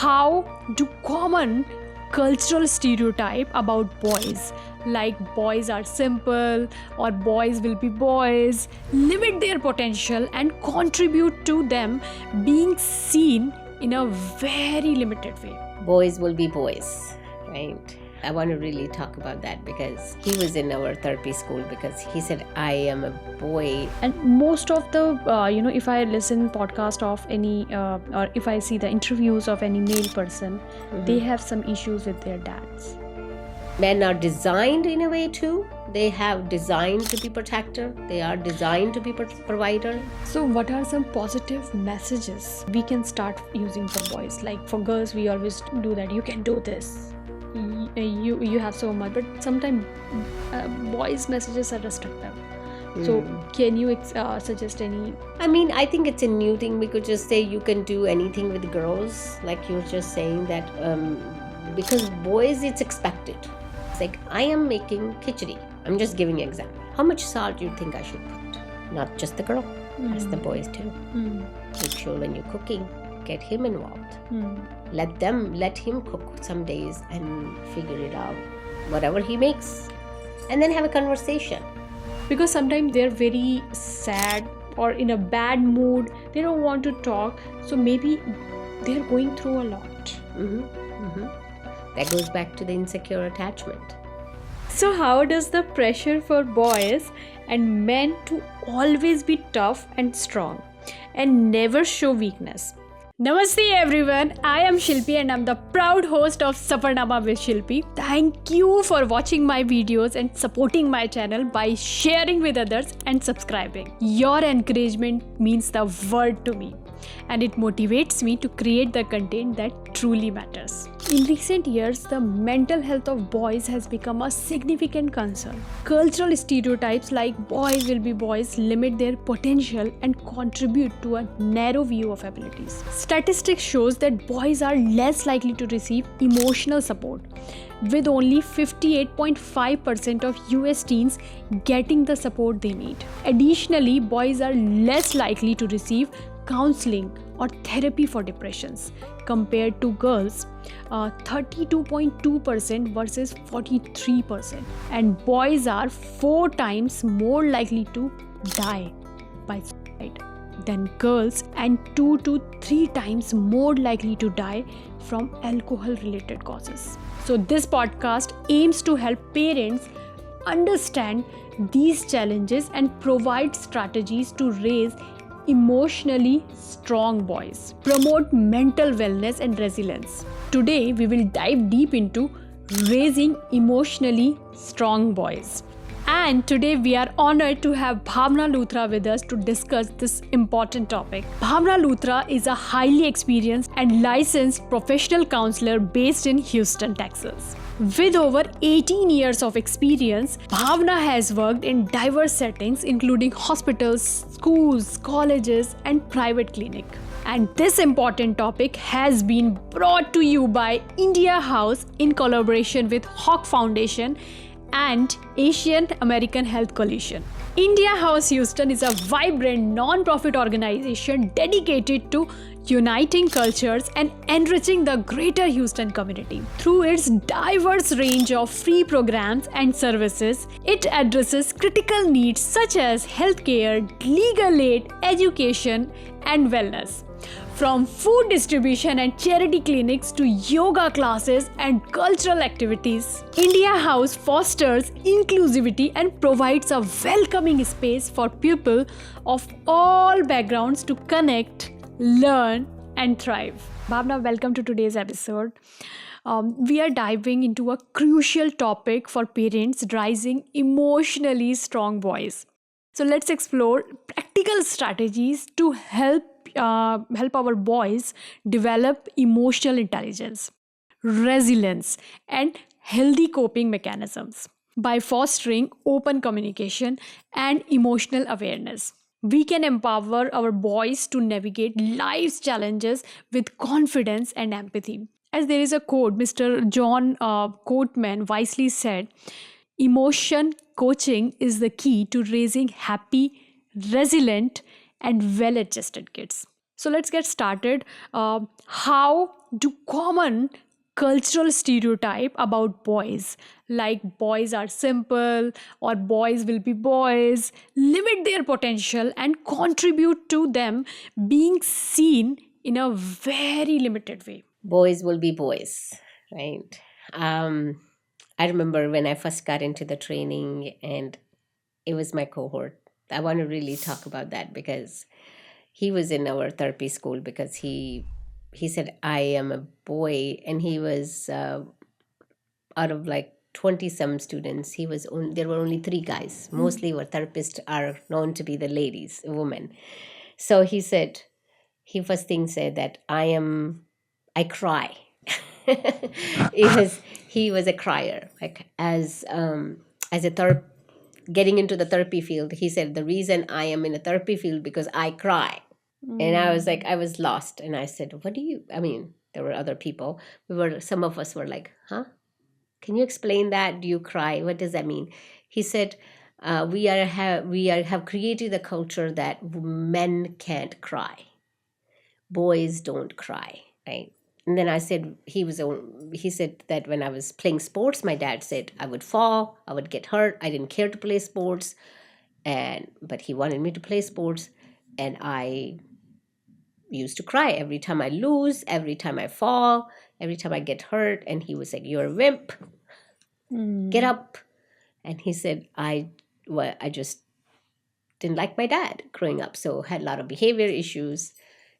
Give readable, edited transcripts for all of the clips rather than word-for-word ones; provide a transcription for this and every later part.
how do common cultural stereotype about boys, like boys are simple or boys will be boys, limit their potential and contribute to them being seen in a very limited way. Boys will be boys, right? I want to really talk about that because he was in our therapy school because he said, I am a boy. And most of the, if I listen podcast of any, or if I see the interviews of any male person, they have some issues with their dads. Men are designed in a way too. They have designed to be protector. They are designed to be provider. So what are some positive messages we can start using for boys? Like for girls, we always do that. You can do this. You have so much. But sometimes boys' messages are destructive. So can you suggest any? I think it's a new thing. We could just say you can do anything with girls. Like you're just saying that because boys, it's expected. It's like, I am making khichdi. I'm just giving an example. How much salt do you think I should put? Not just the girl, that's the boys too. Make sure when you're cooking, get him involved. Let him cook some days and figure it out, whatever he makes. And then have a conversation. Because sometimes they're very sad or in a bad mood. They don't want to talk. So maybe they're going through a lot. That goes back to the insecure attachment. So how does the pressure for boys and men to always be tough and strong and never show weakness? Namaste everyone, I am Shilpi and I'm the proud host of Safarnama with Shilpi. Thank you for watching my videos and supporting my channel by sharing with others and subscribing. Your encouragement means the world to me and it motivates me to create the content that truly matters. In recent years, the mental health of boys has become a significant concern. Cultural stereotypes like boys will be boys limit their potential and contribute to a narrow view of abilities. Statistics shows that boys are less likely to receive emotional support, with only 58.5% of US teens getting the support they need. Additionally, boys are less likely to receive counseling or therapy for depressions compared to girls, 32.2% versus 43%. And boys are 4 times more likely to die by suicide than girls and 2 to 3 times more likely to die from alcohol-related causes. So this podcast aims to help parents understand these challenges and provide strategies to raise emotionally strong boys, promote mental wellness and resilience. Today, we will dive deep into raising emotionally strong boys. And today we are honored to have Pamela Lura with us to discuss this important topic. Pamela Lura is a highly experienced and licensed professional counselor based in Houston, Texas. With over 18 years of experience, Bhavna has worked in diverse settings including hospitals, schools, colleges, and private clinic. And this important topic has been brought to you by India House in collaboration with Hawk Foundation and Asian American Health Coalition. India House Houston is a vibrant non-profit organization dedicated to uniting cultures and enriching the greater Houston community. Through its diverse range of free programs and services, it addresses critical needs such as healthcare, legal aid, education, and wellness. From food distribution and charity clinics to yoga classes and cultural activities, India House fosters inclusivity and provides a welcoming space for people of all backgrounds to connect, learn, and thrive. Bhavna, welcome to today's episode. We are diving into a crucial topic for parents raising emotionally strong boys. So let's explore practical strategies to help our boys develop emotional intelligence, resilience, and healthy coping mechanisms. By fostering open communication and emotional awareness, we can empower our boys to navigate life's challenges with confidence and empathy. As there is a quote, Mr. John Coatman wisely said, "Emotion coaching is the key to raising happy, resilient, and well-adjusted kids." So let's get started. How do common cultural stereotype about boys, like boys are simple or boys will be boys, limit their potential and contribute to them being seen in a very limited way. Boys will be boys, right? Um, I remember when I first got into the training and it was my cohort. I want to really talk about that because he was in our therapy school because he said I am a boy, and he was out of like 20 some students, he was only, there were only three guys. Mostly our therapists are known to be the ladies, women. So he said, he first thing said that I cry. He was a crier, like as a getting into the therapy field. He said the reason I am in a therapy field because I cry. And I was like, I was lost, and I said, what do you, I mean, there were other people, some of us were like, huh, can you explain that? Do you cry? What does that mean? He said, have created a culture that men can't cry, boys don't cry, right? And then I said, he said that when I was playing sports, my dad said I would fall, I would get hurt. I didn't care to play sports, but he wanted me to play sports, and I used to cry every time I lose, every time I fall, every time I get hurt. And he was like, "You're a wimp. Get up." And he said, I just didn't like my dad growing up, so had a lot of behavior issues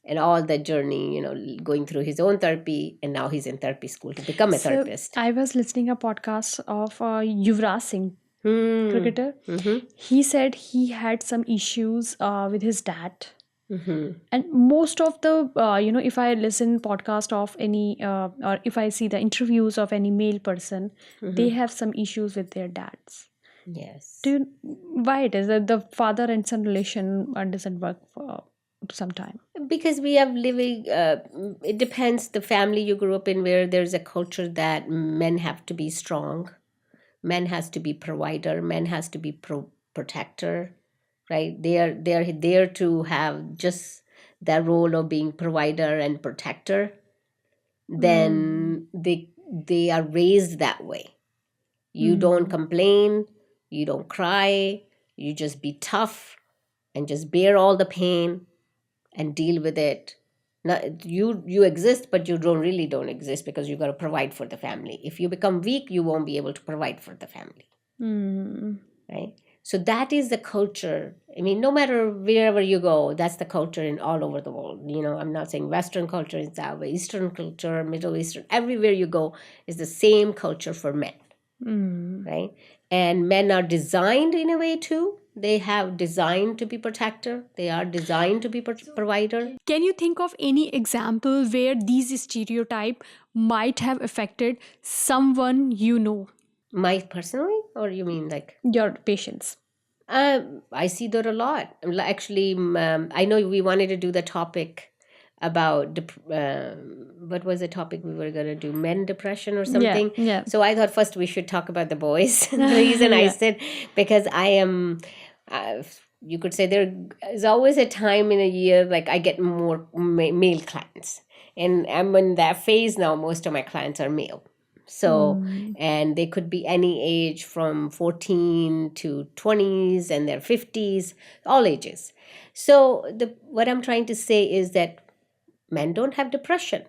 and all that journey, going through his own therapy, and now he's in therapy school to become a So therapist. I was listening a podcast of Yuvraj Singh, Hmm. cricketer. Mm-hmm. He said he had some issues with his dad. Mm-hmm. And most of the, if I listen podcast of any, or if I see the interviews of any male person, they have some issues with their dads. Yes. Why it is that the father and son relation doesn't work for some time? Because we have living, it depends the family you grew up in, where there's a culture that men have to be strong, men has to be provider, men has to be protector, right? They are there to have just that role of being provider and protector. Then they are raised that way. You don't complain, you don't cry, you just be tough and just bear all the pain and deal with it. Not, you exist, but you don't exist because you got to provide for the family. If you become weak, you won't be able to provide for the family, right? So that is the culture. I mean, no matter wherever you go, that's the culture in all over the world. I'm not saying Western culture is that way. Eastern culture, Middle Eastern, everywhere you go is the same culture for men, right? And men are designed in a way too. They have designed to be protector. They are designed to be provider. Can you think of any example where these stereotype might have affected someone you know? My personally, or you mean like? Your patients. I see that a lot. Actually, I know we wanted to do the topic about what was the topic we were going to do, men depression or something. Yeah. So I thought first we should talk about the boys. The reason I said, because I am, you could say there is always a time in a year like I get more male clients, and I'm in that phase now. Most of my clients are male. So, and they could be any age from 14 to 20s and their 50s, all ages. So what I'm trying to say is that men don't have depression.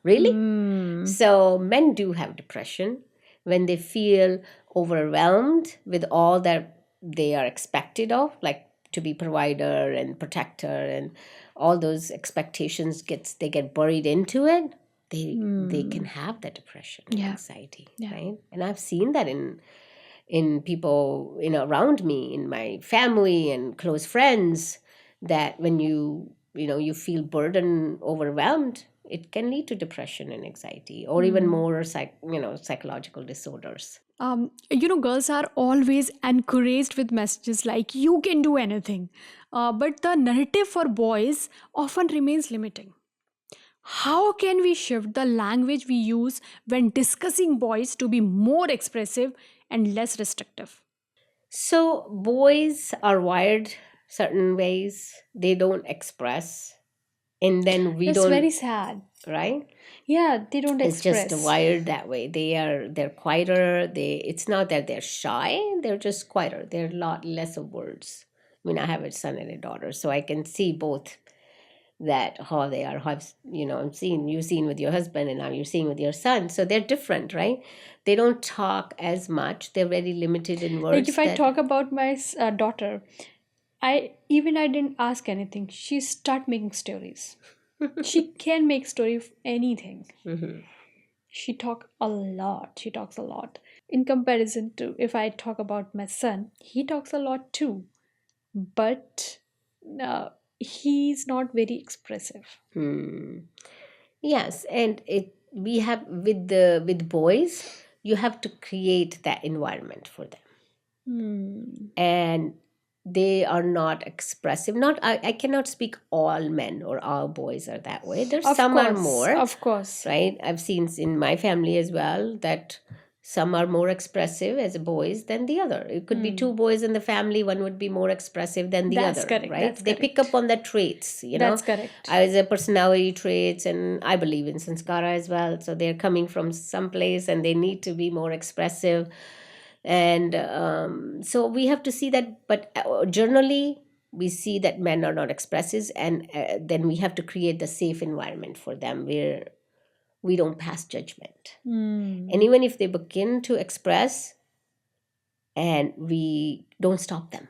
Really? So men do have depression when they feel overwhelmed with all that they are expected of, like to be provider and protector, and all those expectations they get buried into it. They can have that depression and anxiety, right? And I've seen that in people around me, in my family and close friends, that when you feel burdened, overwhelmed, it can lead to depression and anxiety, or even more psychological disorders. Girls are always encouraged with messages like you can do anything, but the narrative for boys often remains limiting. How can we shift the language we use when discussing boys to be more expressive and less restrictive? So boys are wired certain ways. They don't express. and then we It's don't, very sad. right? Yeah, they don't It's just express. wired that way. They're quieter. It's not that they're shy, they're just quieter. They're a lot less of words. I mean, I have a son and a daughter, so I can see both, that how they are, how I'm seeing, you've seen with your husband and now you're seeing with your son, so they're different, right? They don't talk as much, they're very limited in Like words. if I That talk about my daughter, I didn't ask anything. She start making stories. She can make story of anything. Mhm. She talk a lot. She talks a lot. In comparison to if I talk about my son, he talks a lot too, but he's not very expressive. Hmm. Yes, and it we have with boys, you have to create that environment for them, Hmm. and they are not expressive. Not I cannot speak all men or all boys are that way. There's some are more, Of course. right? I've seen in my family as well that some are more expressive as boys than the other. It could be two boys in the family, one would be more expressive than the That's other, correct, right? that's They pick correct. up on the traits, That's correct. as a personality traits, and I believe in sanskara as well. So they're coming from some place and they need to be more expressive, and so we have to see that. But generally we see that men are not expressive, and then we have to create the safe environment for them where we don't pass judgment. Hmm. And even if they begin to express and we don't stop them,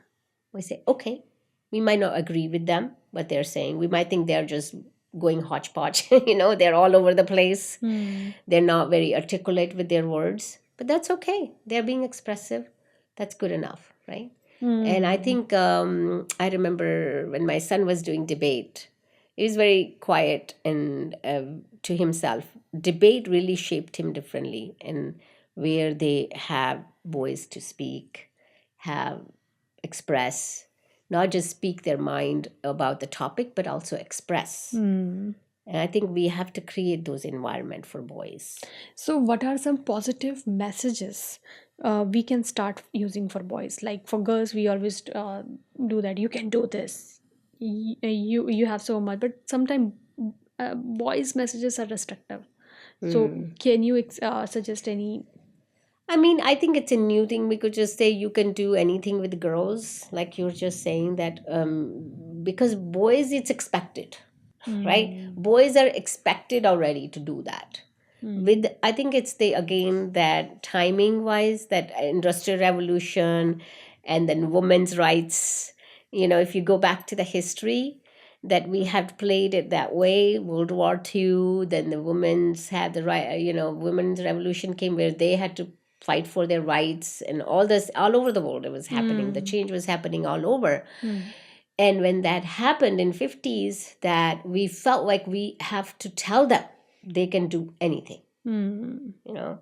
we say, okay, we might not agree with them, what they're saying. We might think they're just going hodgepodge, they're all over the place. Hmm. They're not very articulate with their words, but that's okay. They're being expressive. That's good enough, right? And I think I remember when my son was doing debate, he was very quiet and to himself. Debate really shaped him differently, and where they have voice to speak, have express, not just speak their mind about the topic, but also express. Hmm. And I think we have to create those environment for boys. So, what are some positive messages we can start using for boys? Like for girls, we always do that. You can do this. You have so much, but sometimes boys' messages are restrictive. So, can you suggest any? I mean, I think it's a new thing. We could just say you can do anything with girls, like you're just saying that, because boys, it's expected, right? Boys are expected already to do that. With, I think it's the again that timing wise, that industrial revolution, and then women's rights. If you go back to the history, that we have played it that way. World War II, then the women's had the right. Women's revolution came where they had to fight for their rights, and all this all over the world it was happening. The change was happening all over. And when that happened in 50s, that we felt like we have to tell them they can do anything, you know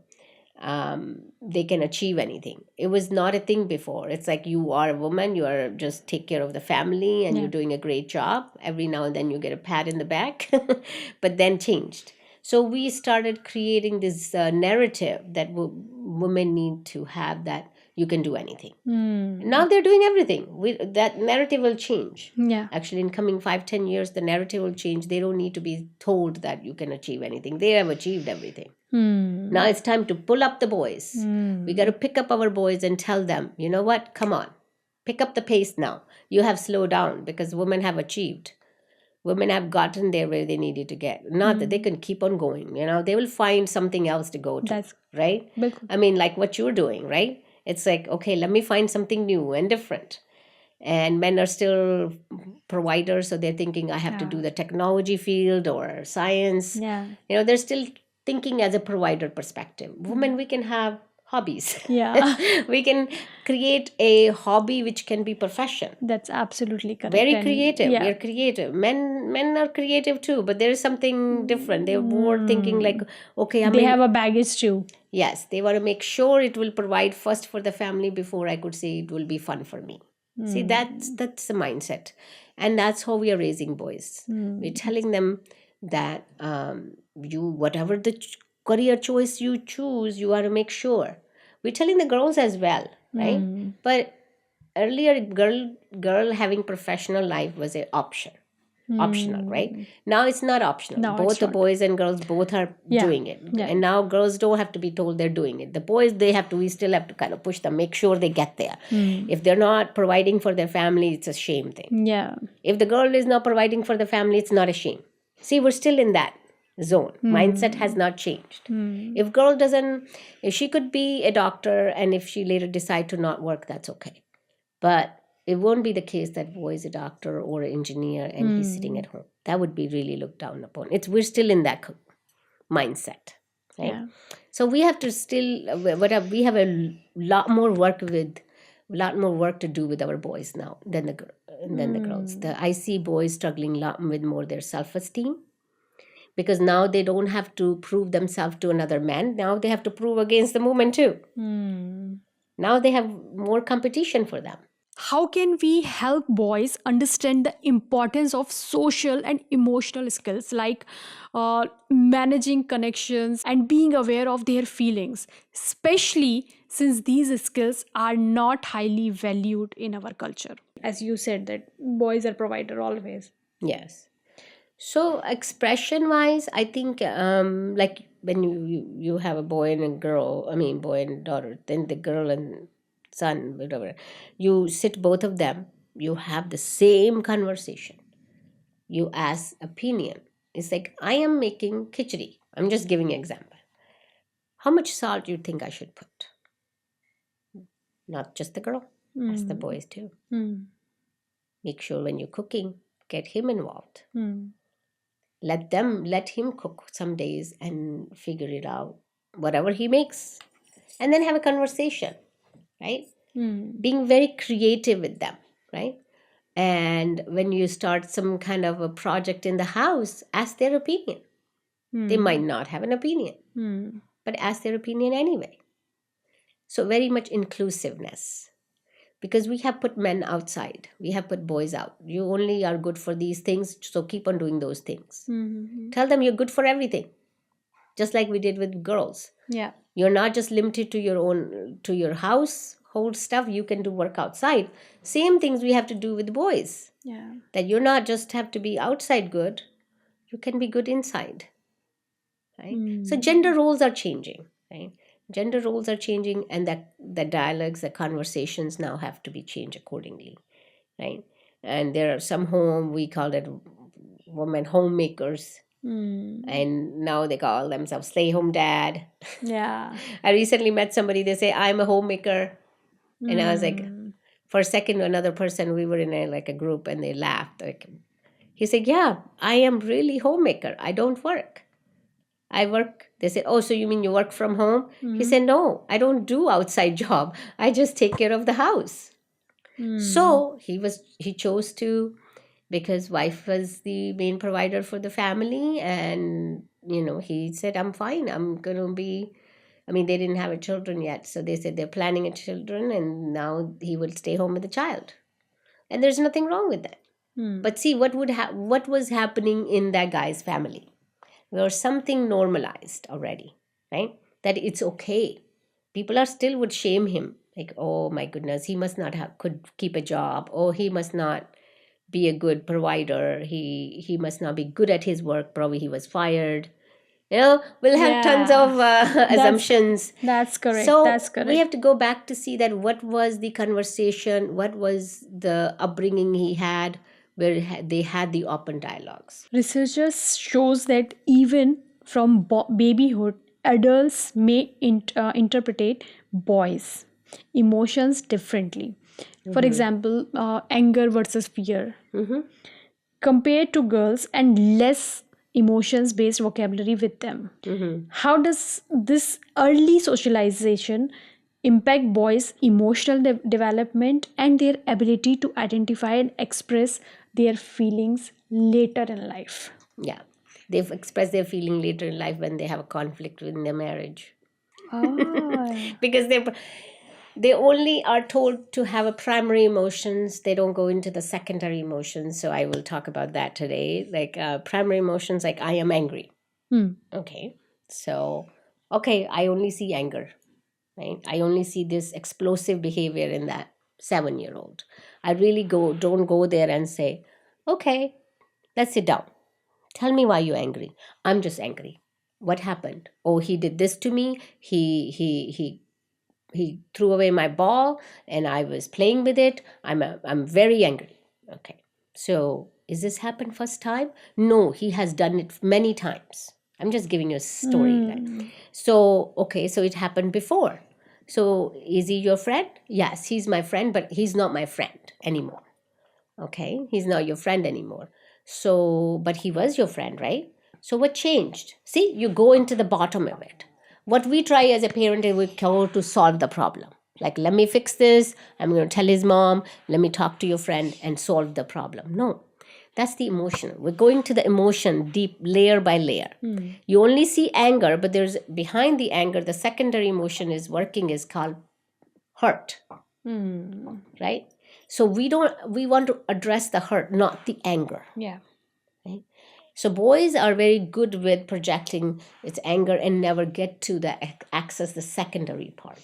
they can achieve anything. It was not a thing before. It's like, you are a woman, you are just take care of the family, and you're doing a great job. Every now and then you get a pat in the back. But then changed. So we started creating this narrative that women need to have, that you can do anything. Now they're doing everything. That narrative will change. Yeah. Actually, in coming 5-10 years, the narrative will change. They don't need to be told that you can achieve anything. They have achieved everything. Now it's time to pull up the boys. We got to pick up our boys and tell them, you know what, come on, pick up the pace now. You have slowed down, because women have achieved. Women have gotten there where they needed to get. Not that they can keep on going. They will find something else to go to. That's right? bilkul. I mean, like what you're doing, right? It's like, okay, let me find something new and different. And men are still providers, so they're thinking, I have to do the technology field or science. Yeah. They're still thinking as a provider perspective. Women, we can have hobbies. Yeah. We can create a hobby which can be profession. That's absolutely correct. Very And creative. yeah. We are creative. Men are creative too, but there is something different. They're more thinking like, okay, I They mean, have a baggage too. yes, they want to make sure it will provide first for the family before I could say it will be fun for me. See, that's the mindset, and that's how we are raising boys. We're telling them that you, whatever the career choice you choose, you are to make sure. We're telling the girls as well, right? But earlier, girl having professional life was an option. optional, right? Now it's not optional. No, Both it's the not. boys and girls both are Yeah. doing it. Yeah. And now girls don't have to be told they're doing it. The boys, we still have to kind of push them, make sure they get there. If they're not providing for their family, it's a shame thing. Yeah. If the girl is not providing for the family, it's not a shame. See, we're still in that zone. Mindset has not changed. If girl doesn't, if she could be a doctor and if she later decide to not work, that's okay. But it won't be the case that boy is a doctor or an engineer and he's sitting at home. That would be really looked down upon. We're still in that mindset, right? Yeah. So we have to still, we have a lot more work to do with our boys now than the girls. I see boys struggling a lot with more their self-esteem, because now they don't have to prove themselves to another man. Now they have to prove against the woman too. Now they have more competition for them. How can we help boys understand the importance of social and emotional skills like managing connections and being aware of their feelings, especially since these skills are not highly valued in our culture? As you said, that boys are provider always. Yes. So expression wise, I think like when you have a boy and a girl, I mean boy and daughter, then the girl and son, whatever, you sit both of them, you have the same conversation. You ask opinion. It's like, I am making khichdi. I'm just giving an example. How much salt do you think I should put? Not just the girl, ask the boys too. Make sure when you're cooking, get him involved. Let him cook some days and figure it out, whatever he makes, and then have a conversation, right? Being very creative with them, right? And when you start some kind of a project in the house, ask their opinion. They might not have an opinion, but ask their opinion anyway. So very much inclusiveness, because we have put men outside, we have put boys out. You only are good for these things, so keep on doing those things. Tell them you're good for everything, just like we did with girls. Yeah. You're not just limited to your household stuff. You can do work outside. Same things we have to do with boys. Yeah. That you're not just have to be outside good, you can be good inside, right? So gender roles are changing, right? Gender roles are changing, and that the dialogues, the conversations now have to be changed accordingly, right? And there are some we call it women homemakers, and now they call themselves stay home dad. Yeah. I recently met somebody, they say, I'm a homemaker. And I was like, for a second, another person, we were in a group, and they laughed. Like, he said, yeah, I am really homemaker. I don't work. I work. They said, oh, so you mean you work from home? He said, no, I don't do outside job. I just take care of the house. So he chose to, because wife was the main provider for the family, and he said, I'm fine. I'm gonna be. I mean, they didn't have a children yet, so they said they're planning a children, and now he will stay home with the child, and there's nothing wrong with that. But see, what was happening in that guy's family? There was something normalized already, right? That it's okay. People are still would shame him, like, oh my goodness, he must not could keep a job. Oh, he must not be a good provider. He must not be good at his work. Probably he was fired. We'll have tons of assumptions. That's correct. So That's correct. we have to go back to see that what was the conversation, what was the upbringing he had, where they had the open dialogues. Researchers shows that even from babyhood, adults may interpret boys' emotions differently. For example, anger versus fear. Compared to girls, and less emotions-based vocabulary with them. How does this early socialization impact boys' emotional development and their ability to identify and express their feelings later in life? Yeah, they've expressed their feeling later in life when they have a conflict within their marriage. Because they only are told to have a primary emotions. They don't go into the secondary emotions. So I will talk about that today. Like primary emotions, like I am angry. Okay, so I only see anger, right? I only see this explosive behavior in that 7-year-old. I really don't go there and say, okay, let's sit down. Tell me why you're angry. I'm just angry. What happened? Oh, he did this to me. He threw away my ball and I was playing with it. I'm very angry. Okay. So is this happened first time? No, he has done it many times. I'm just giving you a story. So, okay, so it happened before. So is he your friend? Yes, he's my friend, but he's not my friend anymore. Okay, he's not your friend anymore. So, but he was your friend, right? So what changed? See, you go into the bottom of it. What we try as a parent is we go to solve the problem. Like, let me fix this. I'm going to tell his mom. Let me talk to your friend and solve the problem. No, that's the emotional. We're going to the emotion deep, layer by layer. You only see anger, but there's behind the anger, the secondary emotion is working is called hurt. Right? So we want to address the hurt, not the anger. Yeah. Right? So boys are very good with projecting its anger and never get to access the secondary part,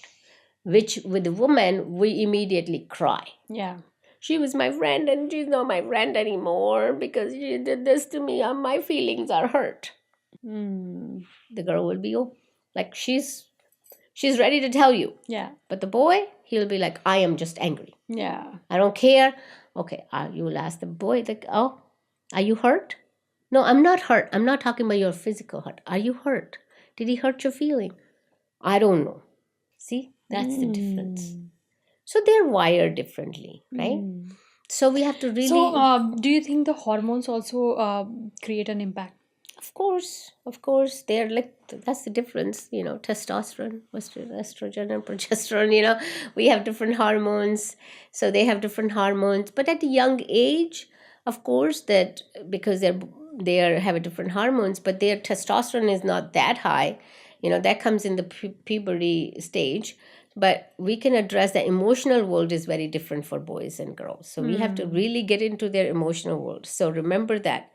which with the woman, we immediately cry. Yeah. She was my friend and she's not my friend anymore because she did this to me. My feelings are hurt. The girl will be like, she's ready to tell you. Yeah. But the boy, he'll be like, I am just angry. Yeah. I don't care. Okay, you will ask the boy, like, oh, are you hurt? No, I'm not hurt. I'm not talking about your physical hurt. Are you hurt? Did he hurt your feeling? I don't know. See, that's the difference. So they're wired differently, right? So we have to really... So, do you think the hormones also create an impact? Of course. They're like, that's the difference, testosterone, estrogen, and progesterone, we have different hormones. So they have different hormones. But at a young age, of course, that because they have a different hormones, but their testosterone is not that high, that comes in the puberty stage. But we can address the emotional world is very different for boys and girls. So we have to really get into their emotional world. So remember that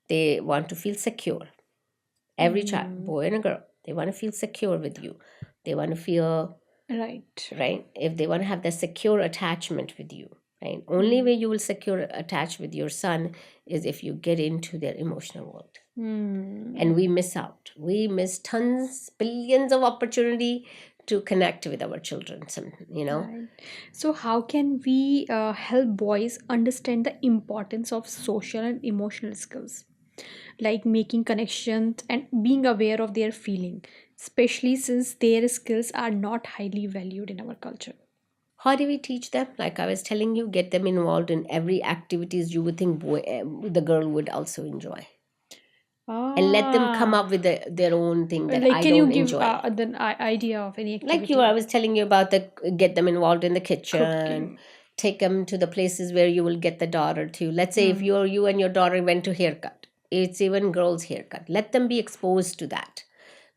they want to feel secure. Every child, boy and a girl, they want to feel secure with you. They want to feel right. If they want to have that secure attachment with you, right? Only way you will attach with your son is if you get into their emotional world. And we miss out. We miss billions of opportunity to connect with our children, Right. So how can we help boys understand the importance of social and emotional skills, like making connections and being aware of their feeling, especially since their skills are not highly valued in our culture? How do we teach them? Like I was telling you, get them involved in every activities you would think the girl would also enjoy. And let them come up with their own thing that I can don't you enjoy. give the idea of any activity? Like I was telling you about get them involved in the kitchen, Cooking. take them to the places where you will get the daughter to. Let's say if you and your daughter went to haircut, it's even girls' haircut. Let them be exposed to that.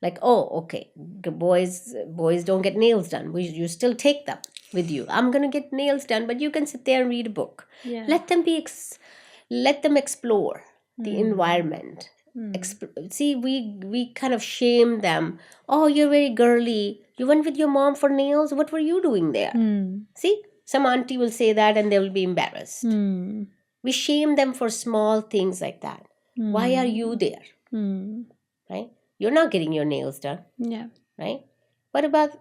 Like, oh, okay, boys don't get nails done. You still take them with you. I'm gonna get nails done, but you can sit there and read a book. Yeah. Let them explore the environment. See, we kind of shame them. Oh, you're very girly. You went with your mom for nails. What were you doing there? See, some auntie will say that and they will be embarrassed. We shame them for small things like that. Why are you there? Right? You're not getting your nails done. Yeah. Right? What about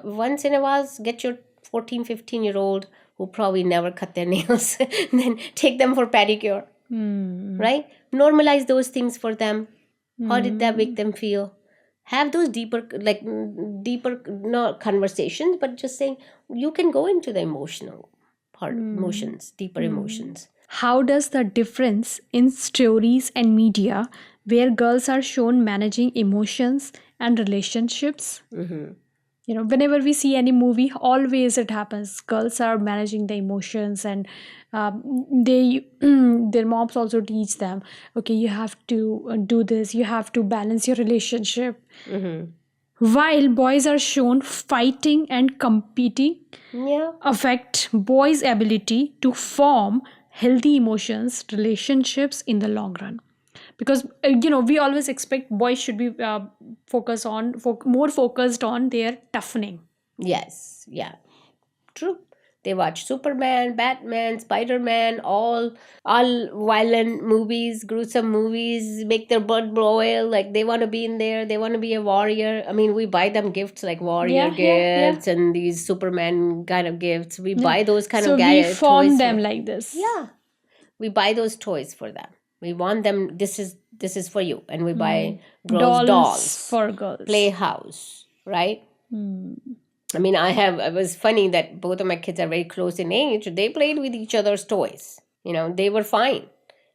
once in a while, get your 14, 15-year-old who probably never cut their nails, then take them for pedicure. Right? Normalize those things for them. How did that make them feel? Have those deeper not conversations, but just saying you can go into the emotional part, emotions, deeper emotions. How does the difference in stories and media where girls are shown managing emotions and relationships? Whenever we see any movie, always it happens. Girls are managing the emotions, and their moms also teach them, okay, you have to do this, you have to balance your relationship. While boys are shown fighting and competing, affect boys' ability to form healthy emotions, relationships in the long run. Because we always expect boys should be more focused on their toughening. Yes, yeah, true. They watch Superman, Batman, Spider-Man, all violent movies, gruesome movies, make their blood boil. Like they want to be in there. They want to be a warrior. I mean, we buy them gifts like warrior gifts and these Superman kind of gifts. We buy those kind So of we toys. form them like this. Yeah, we buy those toys for them. We want them. This is for you, and we buy girls dolls for girls. Playhouse, right? I mean, it was funny that both of my kids are very close in age. They played with each other's toys. They were fine.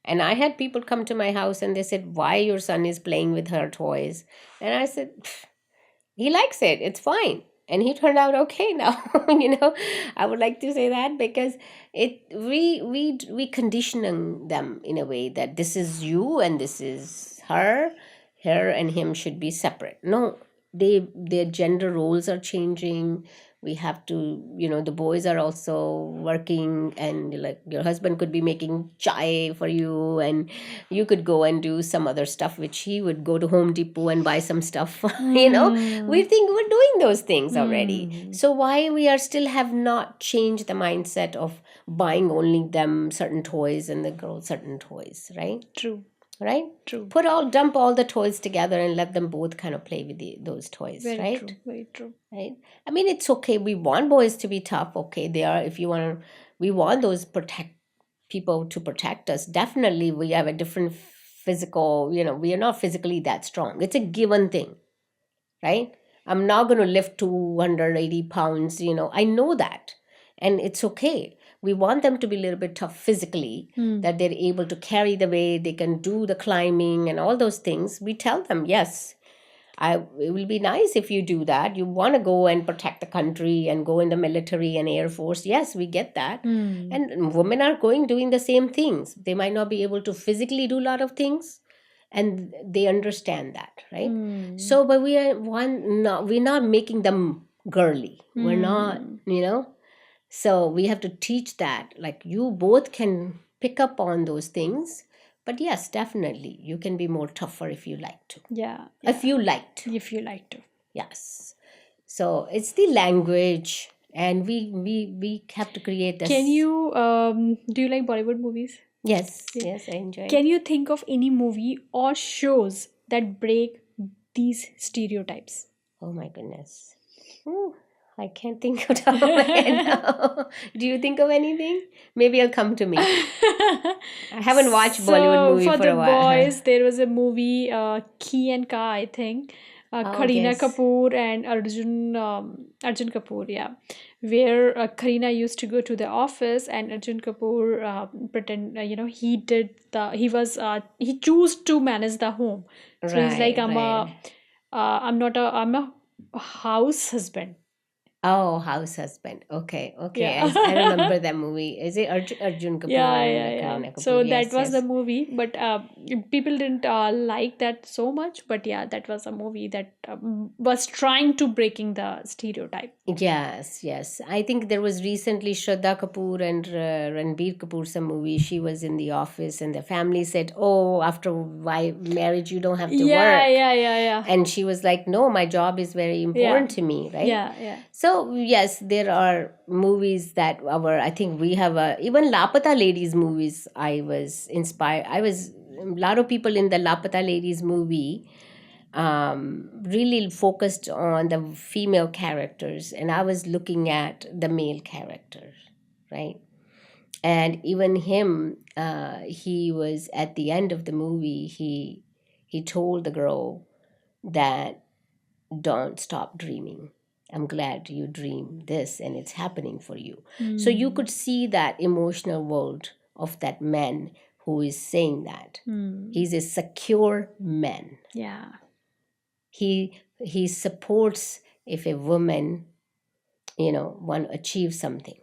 And I had people come to my house and they said, why your son is playing with her toys? And I said, he likes it. It's fine. And he turned out okay now. I would like to say that because we conditioning them in a way that this is you and this is her. Her and him should be separate. No, their gender roles are changing. We have to, the boys are also working, and like your husband could be making chai for you, and you could go and do some other stuff, which he would go to Home Depot and buy some stuff. We think we're doing those things already. So why we are still have not changed the mindset of buying only them certain toys and the girls certain toys, right? True. Right? True. Dump all the toys together and let them both kind of play with those toys, Very right? true. Very true. Right? I mean, it's okay. We want boys to be tough. Okay, they are. If you want to, we want those people to protect us. Definitely, we have a different physical. We are not physically that strong. It's a given thing, right? I'm not going to lift 280 pounds. I know that, and it's okay. We want them to be a little bit tough physically, that they're able to carry the weight, they can do the climbing and all those things. We tell them, yes, it will be nice if you do that. You want to go and protect the country and go in the military and Air Force. Yes, we get that. And women are doing the same things. They might not be able to physically do a lot of things, and they understand that, right? So, but we're not making them girly. We're not, So we have to teach that, like you both can pick up on those things. But yes, definitely, you can be more tougher if you like to. Yeah. If you like to. If you like to. Yes. So it's the language, and we have to create this. Can you, do you like Bollywood movies? Yes, I enjoy. Can you think of any movie or shows that break these stereotypes? Oh my goodness. Ooh, I can't think of top of my head now. Do you think of anything? Maybe it'll come to me. I haven't watched Bollywood movie for a while. For the boys, there was a movie, Key and Ka, I think. Kareena Kapoor and Arjun Kapoor, yeah, where Kareena used to go to the office and Arjun Kapoor he chose to manage the home. So he's like, I'm a house husband. Oh, house husband. Okay. Yeah. I remember that movie. Is it Arjun Kapoor? Yeah. Kapoor? So yes, that was the movie, but people didn't like that so much. But yeah, that was a movie that was trying to breaking the stereotype. Yes. I think there was recently Shraddha Kapoor and Ranbir Kapoor, some movie. She was in the office and the family said, oh, after marriage, you don't have to work. Yeah. And she was like, no, my job is very important to me, right? Yeah. So yes, there are movies that I think we have even Lapata Ladies movies. I was inspired. A lot of people in the Lapata Ladies movie really focused on the female characters, and I was looking at the male character, right? And even him, he was at the end of the movie. He told the girl that don't stop dreaming. I'm glad you dream this and it's happening for you. So you could see that emotional world of that man who is saying that. He's a secure man. Yeah. He supports if a woman, want to achieve something.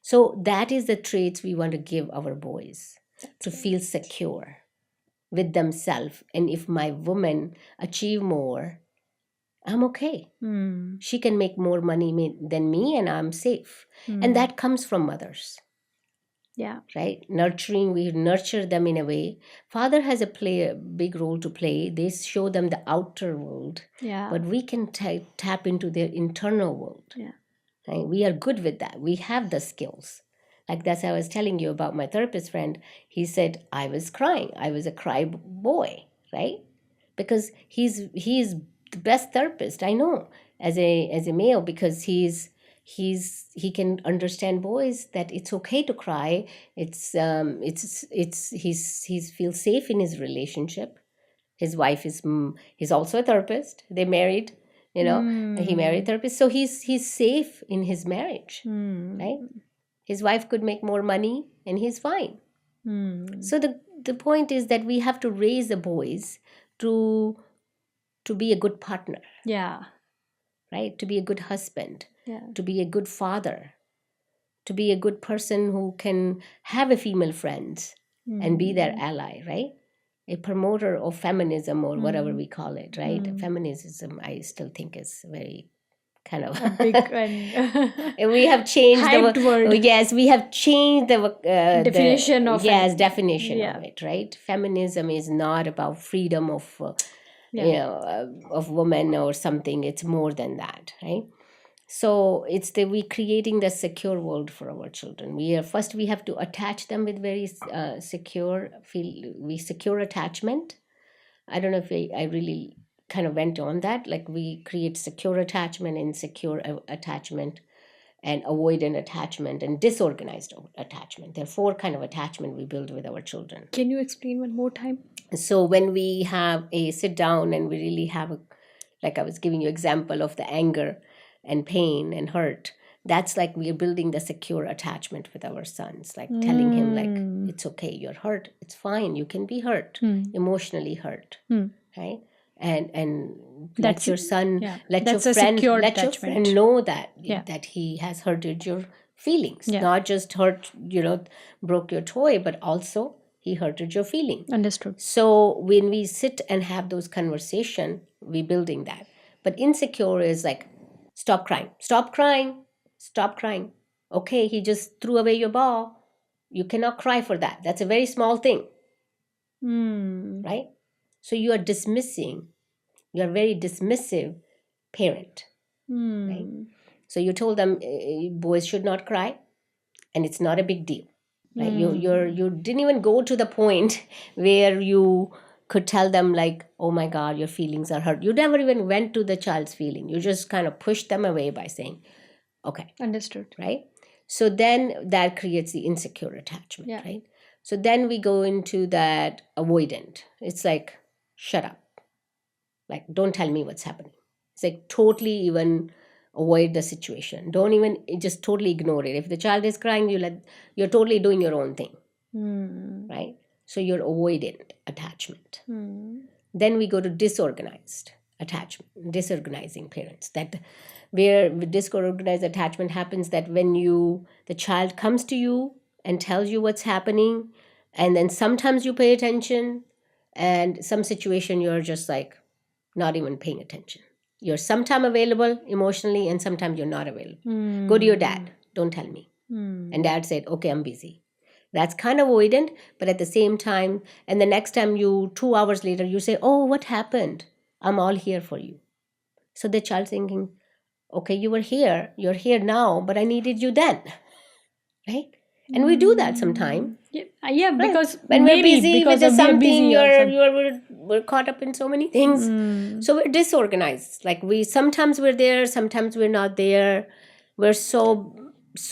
So that is the traits we want to give our boys. To feel secure with themselves. And if my woman achieve more, I'm okay. She can make more money than me and I'm safe. And that comes from mothers. Yeah. Right? Nurturing, we nurture them in a way. Father has a big role to play. They show them the outer world. Yeah. But we can tap into their internal world. Yeah. Right? We are good with that. We have the skills. Like that's how I was telling you about my therapist friend. He said I was crying. I was a cry boy, right? Because he's the best therapist I know as a male, because he can understand boys that it's okay to cry. He's feels safe in his relationship. His wife is he's also a therapist. They married, he married a therapist, so he's safe in his marriage, right? His wife could make more money and he's fine. So the point is that we have to raise the boys to be a good partner, Yeah. right? To be a good husband, Yeah. to be a good father, to be a good person who can have a female friends and be their ally, right? A promoter of feminism, or whatever we call it, right? Feminism, I still think is very kind of A big and we have changed hyped word. yes, we have changed Definition of yes, it. definition Yeah. of it, right? Feminism is not about freedom of of women or something. It's more than that, right? So it's we creating the secure world for our children. We have to attach them with very secure attachment. I don't know if I really kind of went on that. Like we create secure attachment, insecure attachment, and avoidant attachment, and disorganized attachment. There are 4 kind of attachment we build with our children. Can you explain one more time? So when we have a sit down and we really have a, like I was giving you example of the anger and pain and hurt, that's like we are building the secure attachment with our sons, like telling him like, it's okay, you're hurt, it's fine, you can be hurt, emotionally hurt, right? And let your son, let That's your a friend, secure let your attachment. friend know that Yeah. that he has hurted your feelings, Yeah. not just hurt, broke your toy, but also he hurted your feeling. Understood. So when we sit and have those conversation, we building that. But insecure is like, stop crying, stop crying, stop crying. Okay, he just threw away your ball. You cannot cry for that. That's a very small thing, right? So you are dismissing. You are very dismissive parent, right? So you told them boys should not cry, and it's not a big deal. Right? You didn't even go to the point where you could tell them like, oh my God, your feelings are hurt. You never even went to the child's feeling. You just kind of pushed them away by saying, okay. Understood. Right? So then that creates the insecure attachment, Yeah. right? So then we go into that avoidant. It's like, shut up. Like, don't tell me what's happening. It's like totally even avoid the situation. Don't even, just totally ignore it. If the child is crying, you're totally doing your own thing, right? So you're avoidant attachment. Then we go to disorganized attachment, disorganizing parents. That where disorganized attachment happens, that when the child comes to you and tells you what's happening, and then sometimes you pay attention, and some situation you're just like not even paying attention. You're sometime available emotionally and sometimes you're not available. Go to your dad, don't tell me. And dad said, okay, I'm busy. That's kind of avoidant, but at the same time, and the next time 2 hours later, you say, oh, what happened? I'm all here for you. So the child's thinking, okay, you're here now, but I needed you then, right? And we do that sometime. Yeah, because when we're busy with something, we're we're caught up in so many things. So we're disorganized. Like sometimes we're there, sometimes we're not there. We're so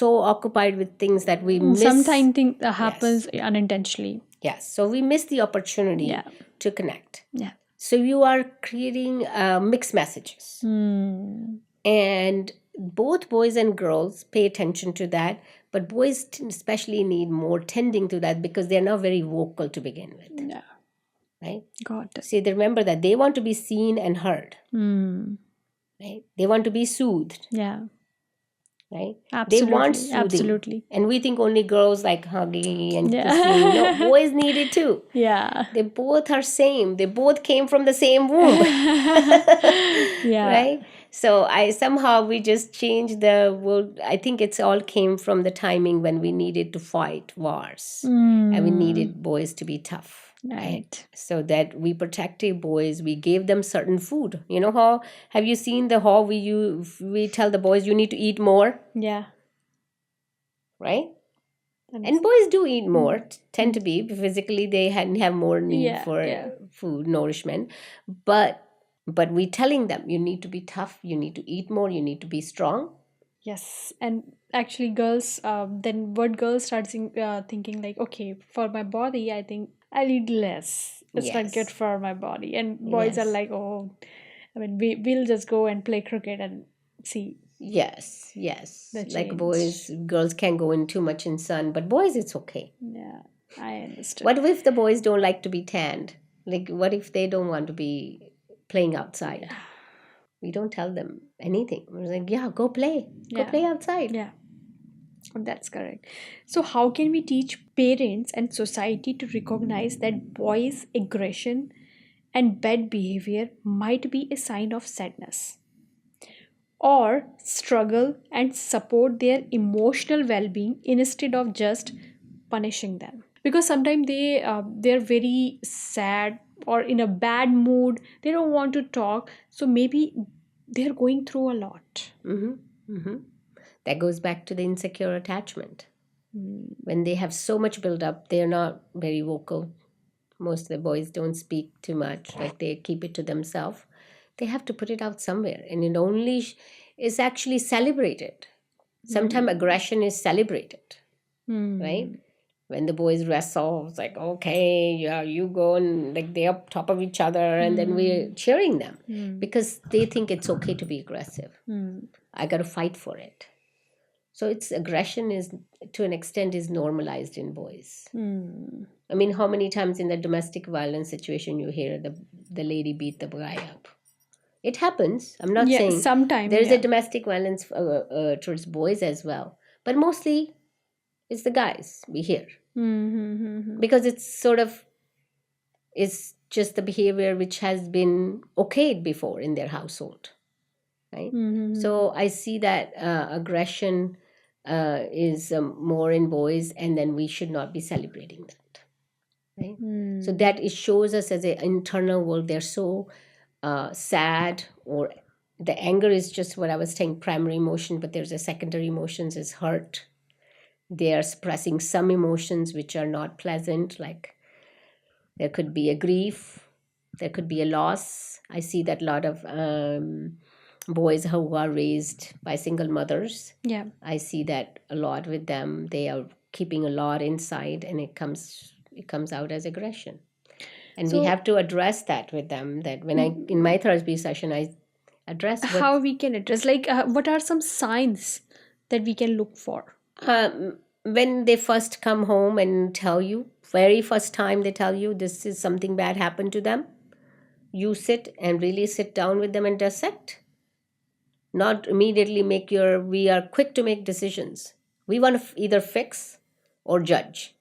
occupied with things that we miss. Sometimes things happens unintentionally. Yes. So we miss the opportunity to connect. Yeah. So you are creating mixed messages. And both boys and girls pay attention to that. But boys especially need more tending to that because they're not very vocal to begin with. Yeah. Right? Got it. See, they remember that they want to be seen and heard. Right? They want to be soothed. Yeah. Right? Absolutely. They want soothing. Absolutely. And we think only girls like hugging and kissing. No, boys need it too. Yeah. They both are same. They both came from the same womb. Yeah. Right? So we just changed the world. I think it's all came from the timing when we needed to fight wars. And we needed boys to be tough. Right. So that we protected boys, we gave them certain food. You know how, have you seen the how we tell the boys you need to eat more, Yeah. right? And And boys do eat more, tend to be physically they have more need yeah, for yeah. food nourishment, but we telling them you need to be tough, you need to eat more, you need to be strong. Yes, and actually, girls, then what girls start thinking like, okay, for my body, I think I'll eat less. It's not good Yes, for my body. And boys are yes, like, oh, I mean, we'll just go and play cricket and see yes, the like change. boys, girls can go in too much in sun, but boys it's okay. Yeah, I understood. What if the boys don't like to be tanned? Like, what if they don't want to be playing outside? We don't tell them anything. We're like, yeah, go Yeah, play outside. yeah, that's correct. So, how can we teach parents and society to recognize that boys' aggression and bad behavior might be a sign of sadness, or struggle and support their emotional well-being instead of just punishing them? Because sometimes they're very sad or in a bad mood, they don't want to talk, so maybe they're going through a lot. That goes back to the insecure attachment. When they have so much build up, they're not very vocal. Most of the boys don't speak too much, like they keep it to themselves. They have to put it out somewhere, and it only is actually celebrated. Sometimes aggression is celebrated, right? When the boys wrestle, it's like, okay, yeah, you go, and like they're up top of each other, and then we're cheering them because they think it's okay to be aggressive. I got to fight for it. So it's aggression is to an extent is normalized in boys. I mean, how many times in the domestic violence situation you hear the lady beat the guy up? It happens. I'm not Yeah, saying sometime, there's a yeah. domestic violence towards boys as well, but mostly it's the guys we hear because it's sort of is just the behavior which has been okayed before in their household, right? So I see that aggression is more in boys, and then we should not be celebrating that, right? So that it shows us as an internal world they're so sad, or the anger is just what I was saying, primary emotion, but there's a secondary emotions is hurt. They are suppressing some emotions which are not pleasant, like there could be a grief, there could be a loss. I see that a lot of boys who are raised by single mothers, Yeah. I see that a lot with them. They are keeping a lot inside, and it comes out as aggression. And we So have to address that with them. That when I in my therapy session, I address what how we can address, like, what are some signs that we can look for? when they first come home and tell you, very first time they tell you this is something bad happened to them, you sit and really sit down with them and dissect. Not immediately we are quick to make decisions. We want to either fix or judge,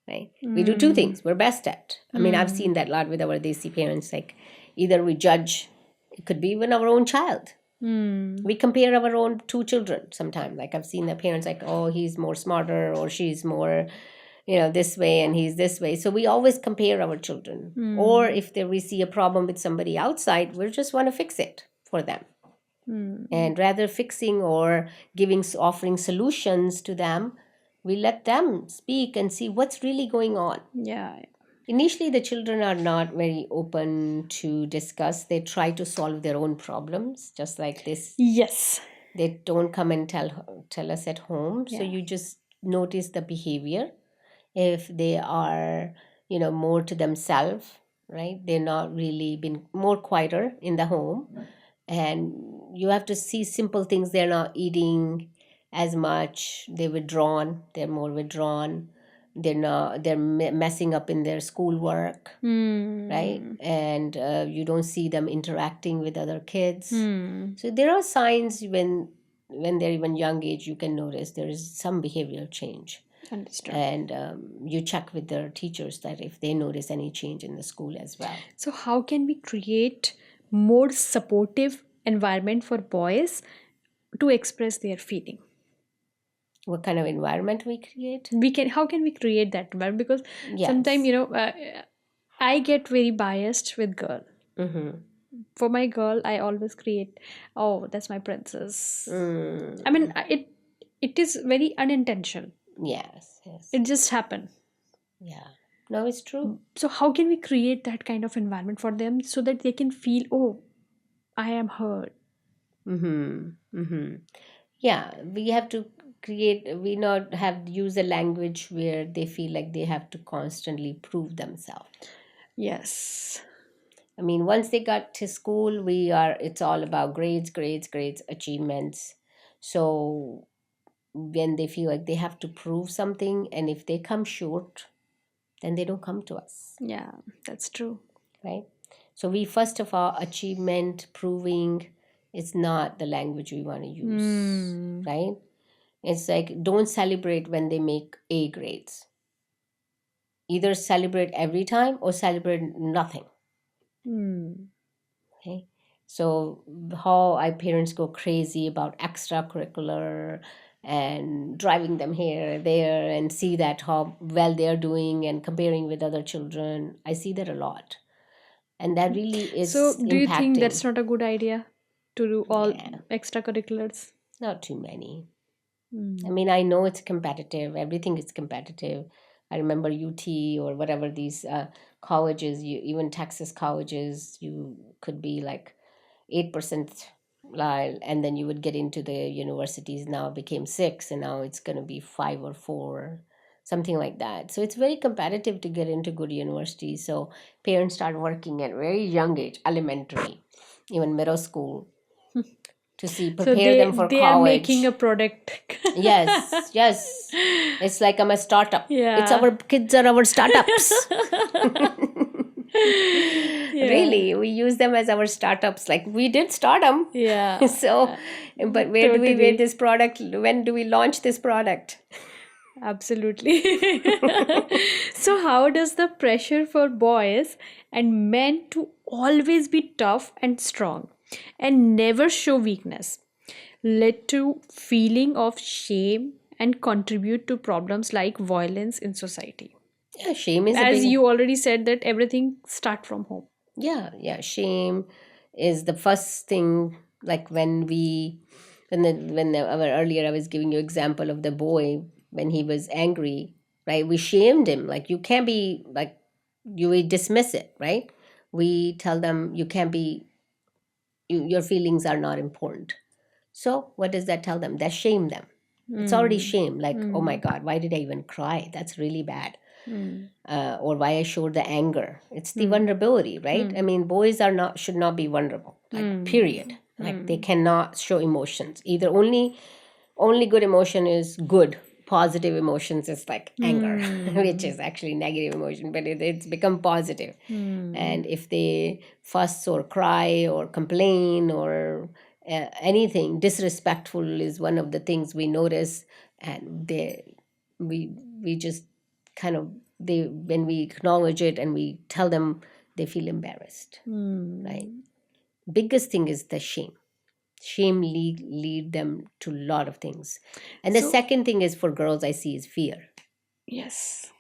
right? We do two things we're best at. I mean, I've seen that a lot with our desi parents. Like, either we judge, it could be even our own child. We compare our own two children sometimes. Like, I've seen the parents like, oh, he's more smarter, or she's more, this way, and he's this way. So we always compare our children. Or if we see a problem with somebody outside, we just want to fix it for them. And rather fixing or offering solutions to them, we let them speak and see what's really going on. Yeah. Initially, the children are not very open to discuss. They try to solve their own problems, just like this. Yes. They don't come and tell us at home. So Yeah. you just notice the behavior. If they are, more to themselves, right? They're not really been more quieter in the home. And you have to see simple things. They're not eating as much. They're more withdrawn. They're messing up in their schoolwork, right? And you don't see them interacting with other kids. So there are signs when they're even young age, you can notice there is some behavioral change. Understood. And you check with their teachers that if they notice any change in the school as well. So how can we create more supportive environment for boys to express their feeling? What kind of environment we create? How can we create that environment? Because Yes. sometimes, I get very biased with girl. Mm-hmm. For my girl, I always create, oh, that's my princess. Mm. I mean, it is very unintentional. Yes. It just happened. Yeah. No, it's true. So how can we create that kind of environment for them so that they can feel, oh, I am heard? Yeah, we have to we not have use a language where they feel like they have to constantly prove themselves. Yes. I mean, once they got to school, it's all about grades, achievements. So when they feel like they have to prove something, and if they come short, then they don't come to us, Yeah, that's true. right? So we first of all, achievement proving is not the language we want to use, right? It's like, don't celebrate when they make A grades. Either celebrate every time or celebrate nothing. Okay. So how our parents go crazy about extracurricular and driving them here, there, and see that how well they're doing and comparing with other children. I see that a lot. And that really So is do you think that's impacting. not a good idea to do all Yeah, extracurriculars? not too many. I mean, I know it's competitive. Everything is competitive. I remember UT or whatever these colleges, even Texas colleges, you could be like 8% Lyle, and then you would get into the universities. Now it became 6, and now it's going to be 5 or 4, something like that. So it's very competitive to get into good universities. So parents start working at very young age, elementary, even middle school, to see So prepare them for they are making college. a product. Yes. It's like I'm a startup. It's Yeah. our kids are our startups. Yeah. Really, we use them as our startups. Like, we did start them. Yeah. So, but where do we Totally. wear this product? When do we launch this product? Absolutely. So, how does the pressure for boys and men to always be tough and strong and never show weakness led to feeling of shame and contribute to problems like violence in society? Yeah, shame is a As big. you already said that everything start from home. Yeah. Shame is the first thing. Like earlier I was giving you example of the boy when he was angry, right? We shamed him. Like, you can't be like, we dismiss it, right? We tell them you can't be. Your feelings are not important. So what does that tell them? That shame them. It's already shame. Like, oh my God, why did I even cry? That's really bad. Or why I showed the anger. It's the vulnerability, right? I mean, boys should not be vulnerable. Like, period. Like, they cannot show emotions. Either only good emotion is good. Positive emotions is like anger, which is actually negative emotion, but it's become positive. And if they fuss or cry or complain or anything disrespectful is one of the things we notice, and we just kind of, they when we acknowledge it and we tell them, they feel embarrassed, right? Biggest thing is the shame lead them to a lot of things. And the So, second thing is, for girls, I see, is fear. yes.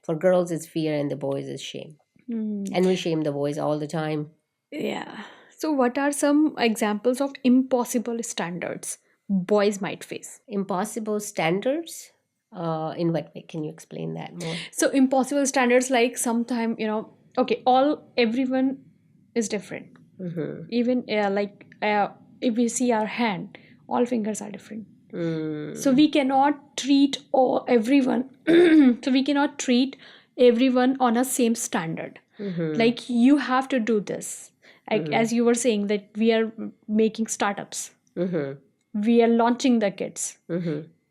For girls it's fear, and the boys is shame. And we shame the boys all the time. Yeah. So, what are some examples of impossible standards boys might face? Impossible standards, in what way? Can you explain that more? So, impossible standards like sometime, okay, everyone is different. Even if we see our hand, all fingers are different. So we cannot treat everyone. So we cannot treat everyone on a same standard. Like, you have to do this. Like, as you were saying that we are making startups, we are launching the kids,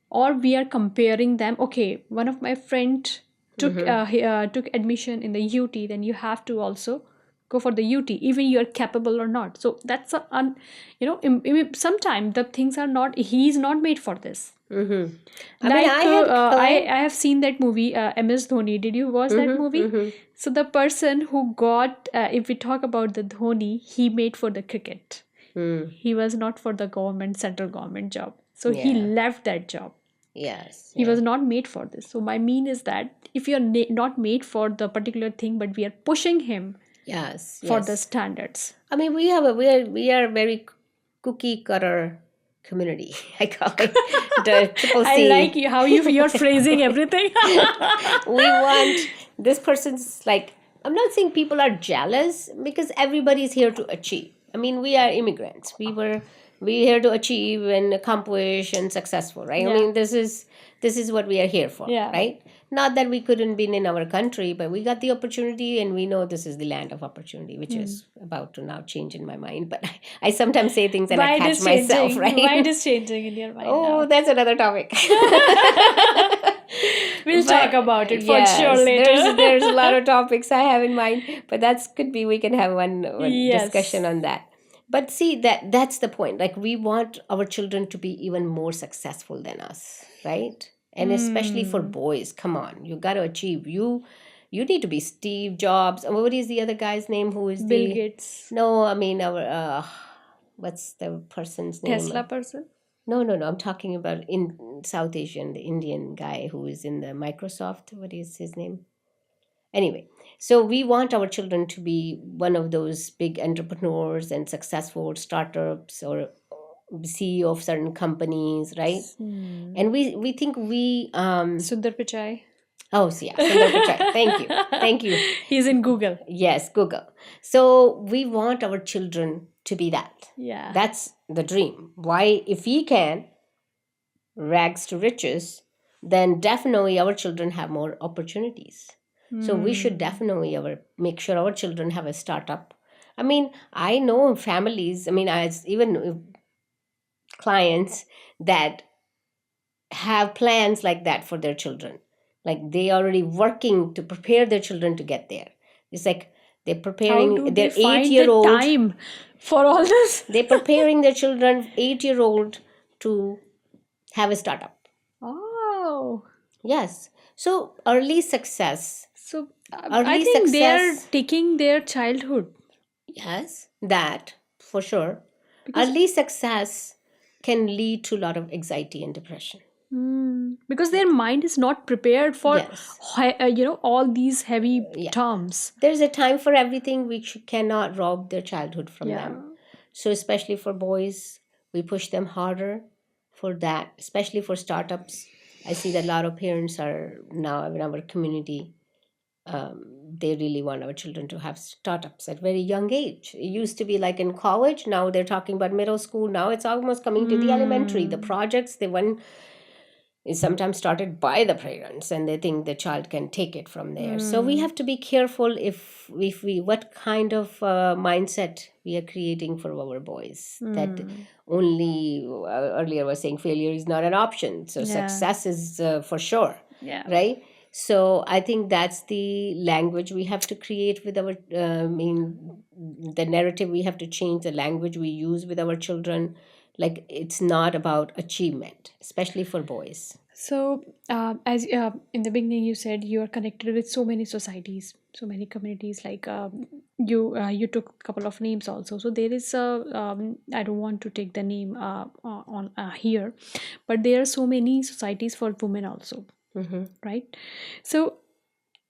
or we are comparing them. Okay, one of my friend took admission in the UT, then you have to also go for the UT, even you are capable or not. So that's sometimes the things are not, he's not made for this. I mean, Like, I had I have seen that movie, MS Dhoni. Did you watch that movie? So the person who got, if we talk about the Dhoni, he made for the cricket. He was not for the central government job. So he Yeah. left that job. Yes. He was not made for this. So my mean is that if you're not made for the particular thing, but we are pushing him Yes. for the Yes. standards. I mean, we are a very cookie cutter community. I call it the triple I C. like how you're phrasing everything. We want this person's like, I'm not saying people are jealous because everybody's here to achieve. I mean, we are immigrants. We here to achieve and accomplish and successful, right? I Yeah. mean, this is what we are here for, Yeah. right? Not that we couldn't be in our country, but we got the opportunity and we know this is the land of opportunity, which is about to now change in my mind. But I sometimes say things and I Why it catch is myself, changing? right? Why it is changing in your mind Oh, now? that's another topic. We'll But talk about it for yes, sure later. there's a lot of topics I have in mind, but that's could be we can have one Yes. discussion on that. But see that's the point. Like we want our children to be even more successful than us, right? And especially for boys, come on, you got to achieve. You need to be Steve Jobs. What is the other guy's name? Who is Bill the Gates, No, I mean our what's the person's name? Tesla person. No, no, no. I'm talking about in South Asian, the Indian guy who is in the Microsoft. What is his name? Anyway, so we want our children to be one of those big entrepreneurs and successful startups or CEO of certain companies, right? And we think we Sundar Pichai. oh so yeah, Sundar Pichai. Thank you. He's in Google. Yes, Google. So we want our children to be that. Yeah. That's the dream. Why, if we can, rags to riches, then definitely our children have more opportunities. So we should definitely make sure our children have a startup. I mean, I know families, I mean, as even clients that have plans like that for their children. Like they already working to prepare their children to get there. It's like they're How preparing do their they find the 8-year-old. time for all this? They're preparing their children, 8-year-old, to have a startup. Oh, Yes. So early success. so Early I think they're success. taking their childhood Yes, that for sure. because Early success can lead to a lot of anxiety and depression. because their mind is not prepared for Yes. all these heavy Yeah. terms. There's a time for everything. We cannot rob their childhood from Yeah. them. So especially for boys, we push them harder for that, especially for startups. I see that a lot of parents are now in our community. They really want our children to have startups at very young age. It used to be like in college. Now they're talking about middle school. Now it's almost coming to the elementary. The projects they want is sometimes started by the parents, and they think the child can take it from there. So we have to be careful if we what kind of mindset we are creating for our boys. That only earlier I was saying failure is not an option. So Yeah. success is for sure. Yeah. Right. So I think that's the language we have to create with our. The narrative we have to change, the language we use with our children. Like it's not about achievement, especially for boys. So, as in the beginning, you said you are connected with so many societies, so many communities. Like you took a couple of names also. So there is a I don't want to take the name on here, but there are so many societies for women also, right? So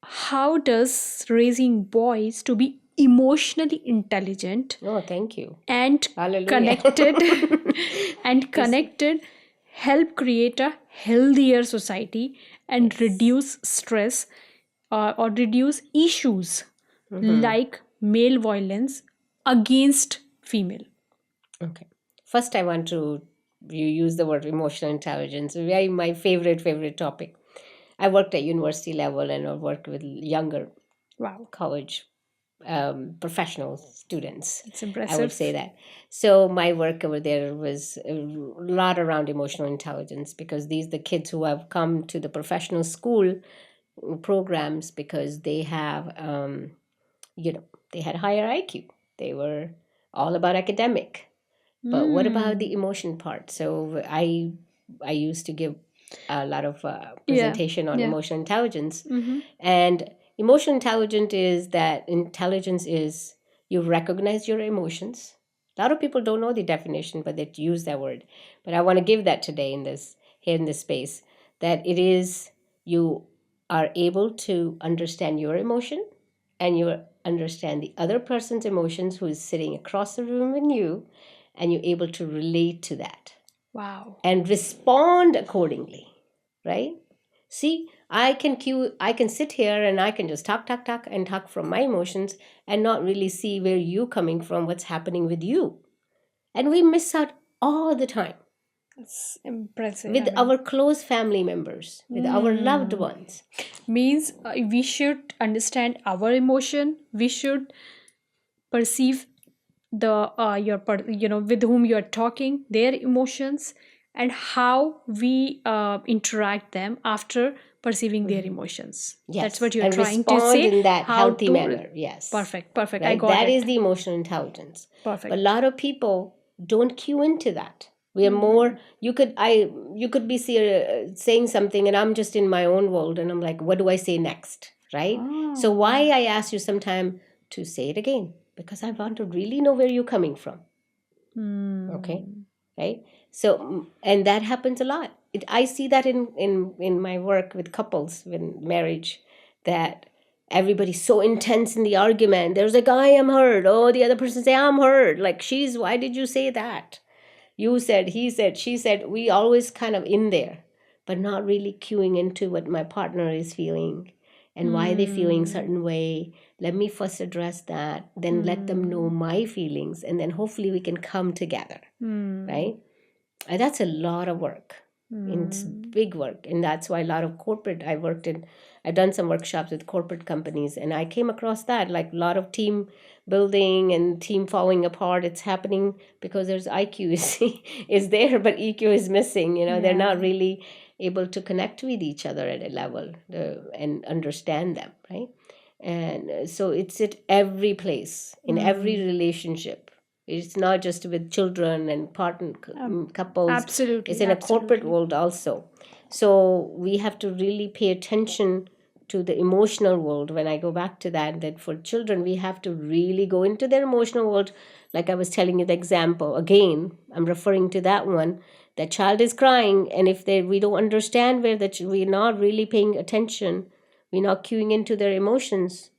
how does raising boys to be emotionally intelligent Oh, thank you. and Hallelujah. connected help create a healthier society and reduce stress or reduce issues like male violence against female? Okay. First, I want to you use the word emotional intelligence. Very my favorite topic. I worked at university level and I worked with younger Wow, college professional students. it's I would impressive. say that. So my work over there was a lot around emotional intelligence because these the kids who have come to the professional school programs because they have they had higher IQ. They were all about academic. But what about the emotion part? So I used to give a lot of presentation on yeah. emotional intelligence, and emotional intelligence is you recognize your emotions. A lot of people don't know the definition, but they use that word. But I want to give that today in this space. that it is you are able to understand your emotion and you understand the other person's emotions who is sitting across the room from you, and you're able to relate to that Wow. and respond accordingly, right? See, I can sit here and I can just talk and talk from my emotions and not really see where you coming from, what's happening with you. And we miss out all the time That's impressive. with our close family members, with our loved ones. Means we should understand our emotion. We should perceive the with whom you are talking, their emotions, and how we interact them after perceiving their emotions. That's Yes, what you're and trying to respond say. in that How healthy to manner. Yes. Perfect. I Right? got That it. is the emotional intelligence. Perfect. But a lot of people don't cue into that. We are more. You could be saying something, and I'm just in my own world, and I'm like, what do I say next? Right. So why I ask you sometime to say it again, because I want to really know where you're coming from. Okay. Right. So and that happens a lot. I see that in my work with couples when marriage, that everybody's so intense in the argument. There's a guy, I'm hurt. Oh, the other person say, I'm hurt. Like, why did you say that? You said, he said, she said. We always kind of in there, but not really cueing into what my partner is feeling and why they're feeling certain way. Let me first address that, then let them know my feelings, and then hopefully we can come together, right? And that's a lot of work. And it's big work. And that's why a lot of corporate, I've done some workshops with corporate companies, and I came across that, like a lot of team building and team falling apart. It's happening because there's IQ is there, but EQ is missing. They're not really able to connect with each other at a level and understand them, right? And so it's at every place, in every relationship. It's not just with children and couples. Absolutely. It's in a corporate world also. So we have to really pay attention to the emotional world. When I go back to that for children, we have to really go into their emotional world. Like I was telling you the example, again, I'm referring to that one. That child is crying, and if we don't understand we're not really paying attention, we're not cueing into their emotions,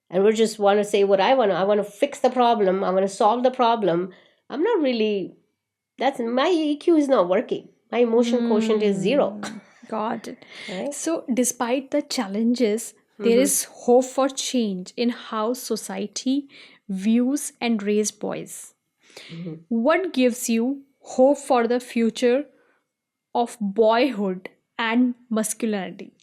and we just want to say what I want to fix the problem, I want to solve the problem. I'm not really, that's my EQ is not working, my emotional quotient is zero. Got it. Right? So, despite the challenges, there is hope for change in how society views and raise boys. What gives you hope for the future of boyhood and masculinity?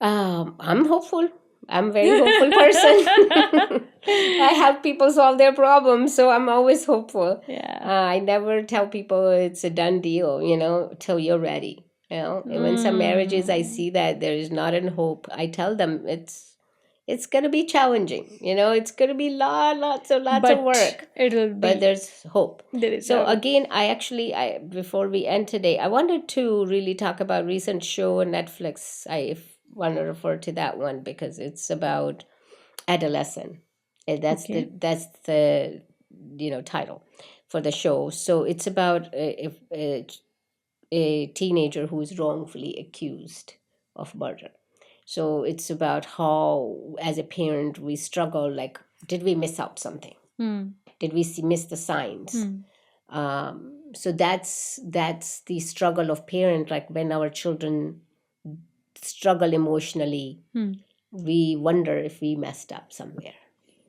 I'm hopeful. I'm a very hopeful person. I help people solve their problems, so I'm always hopeful. Yeah. I never tell people it's a done deal, till you're ready. And when some marriages I see that there is not an hope, I tell them it's gonna be challenging. It's gonna be lots of work. It'll be. But there's hope. There is So hope. again, I before we end today, I wanted to really talk about recent show on Netflix. I want to refer to that one because it's about adolescent. That's Okay. the title for the show. So it's about a teenager who is wrongfully accused of murder. So it's about how, as a parent, we struggle. Like, did we miss out something? Did we miss the signs? So that's the struggle of parent. Like when our children struggle emotionally, we wonder if we messed up somewhere,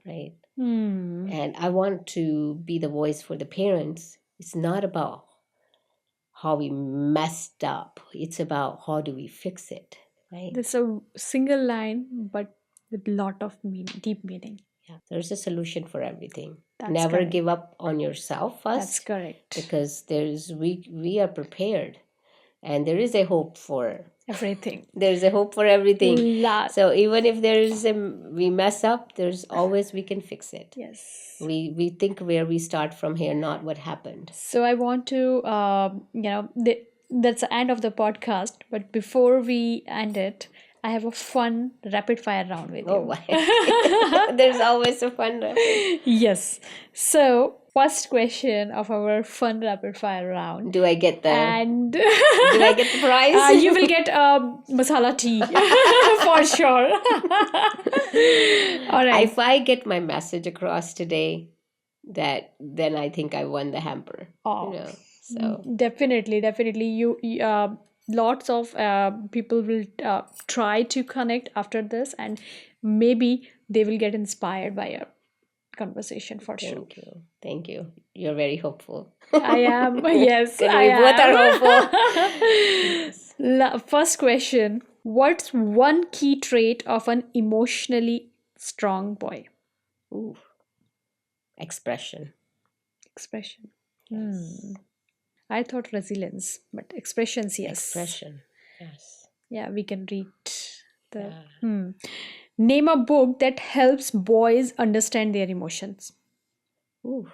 right? And I want to be the voice for the parents. It's not about how we messed up. It's about how do we fix it, right? There's a single line, but with lot of deep meaning. Yeah, there's a solution for everything. That's Never correct. give up on yourself first. That's correct. Because we are prepared, and there is a hope for Everything. there's a hope for everything. Lot. So even if we mess up, there's always we can fix it. Yes. We think where we start from here, not what happened. So I want to, that's the end of the podcast. But before we end it, I have a fun rapid fire round with Oh, you. why? There's always a fun rapid. Yes. So, first question of our fun rapid fire round. Do I get the And do I get the prize? you will get a masala tea for sure. All right. If I get my message across today, then I think I won the hamper. Oh, You know. So definitely. Lots of people will try to connect after this, and maybe they will get inspired by your conversation for sure. thank you. Thank you. You're very hopeful. I am. Yes, And I we both are am. hopeful. First question. What's one key trait of an emotionally strong boy? Ooh. Expression. Expression. Yes. I thought resilience, but expressions, yes. Expression. Yes. Yeah, we can read the. Yeah. Name a book that helps boys understand their emotions. Ooh.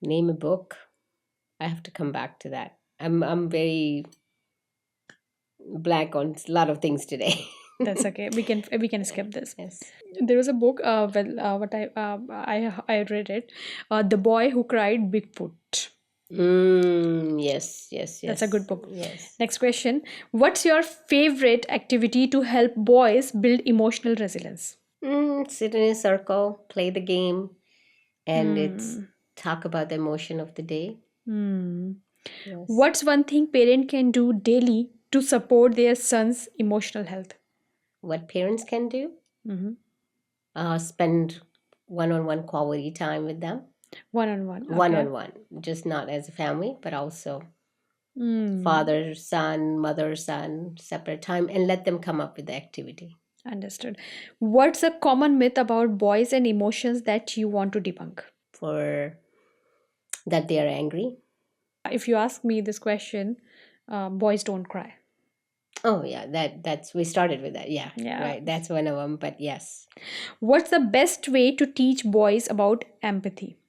Name a book. I have to come back to that. I'm very blank on a lot of things today. That's okay. We can skip this. Yes. There was a book. What I read it. The Boy Who Cried Bigfoot. Yes. That's a good book. Yes. Next question. What's your favorite activity to help boys build emotional resilience? Sit in a circle, play the game, and it's talk about the emotion of the day. Yes. What's one thing parent can do daily to support their son's emotional health? What parents can do? Spend one-on-one quality time with them. One-on-one. Okay. One-on-one, just not as a family, but also father, son, mother, son, separate time, and let them come up with the activity. Understood. What's a common myth about boys and emotions that you want to debunk? For that they are angry. If you ask me this question, boys don't cry. Oh yeah, that's we started with that. Yeah, Yeah. right. That's one of them. But yes, What's the best way to teach boys about empathy?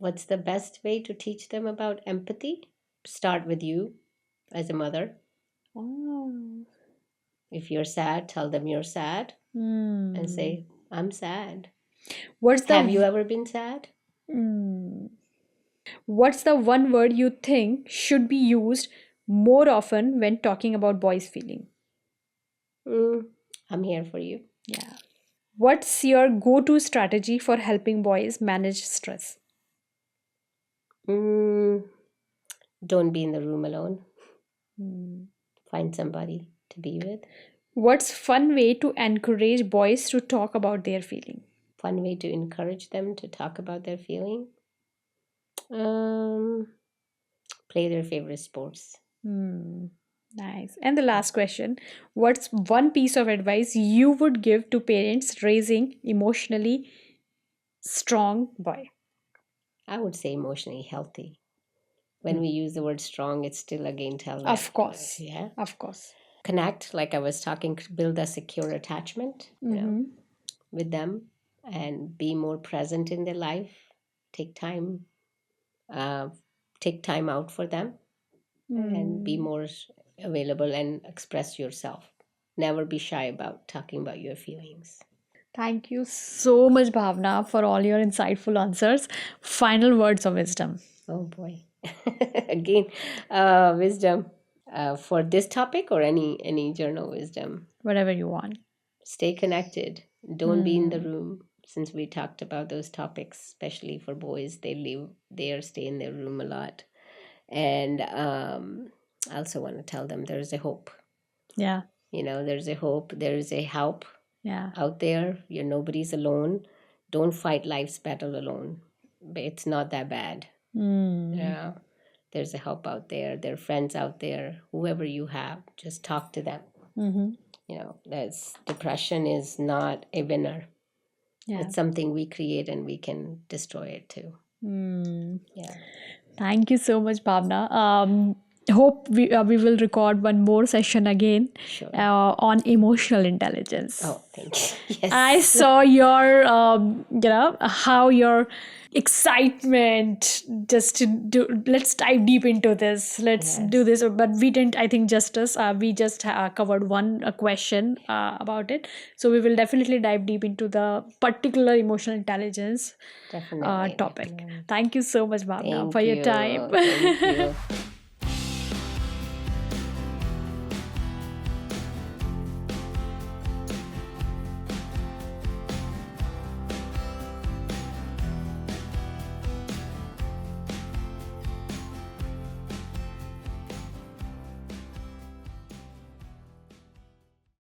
what's the best way to teach them about empathy? Start with you as a mother. Oh. If you're sad, tell them you're sad and say, I'm sad. What's the Have you ever been sad? What's the one word you think should be used more often when talking about boys' feeling? I'm here for you. Yeah. What's your go-to strategy for helping boys manage stress? Don't be in the room alone. Find somebody to be with. What's fun way to encourage boys to talk about their feeling? Fun way to encourage them to talk about their feeling. Play their favorite sports. Nice. And the last question. What's one piece of advice you would give to parents raising emotionally strong boy? I would say emotionally healthy. When we use the word strong, it's still again telling. Of course. Yeah. Of course. Connect, like I was talking, build a secure attachment, with them, and be more present in their life. Take time out for them, and be more available and express yourself. Never be shy about talking about your feelings. Thank you so much, Bhavna, for all your insightful answers. Final words of wisdom. Oh boy. Again, wisdom for this topic or any journal wisdom. Whatever you want. Stay connected. Don't be in the room. Since we talked about those topics, especially for boys, they stay in their room a lot. And I also want to tell them there's a hope. Yeah. There's a hope. There's a help. Yeah. Out there. Nobody's alone. Don't fight life's battle alone. It's not that bad. Yeah. There's a help out there. There are friends out there. Whoever you have, just talk to them. That's depression is not a winner. Yeah. It's something we create and we can destroy it too. Yeah. Thank you so much, Bhavna. hope we will record one more session again Sure. On emotional intelligence. Oh, thank you. Yes. I saw your, how your excitement just to do. Let's dive deep into this. Let's Yes. do this. But we didn't, I think, justice. We just covered one question about it. So we will definitely dive deep into the particular emotional intelligence Definitely. topic. Definitely. Thank you so much, Bhavna, Thank for your you. time. Thank you.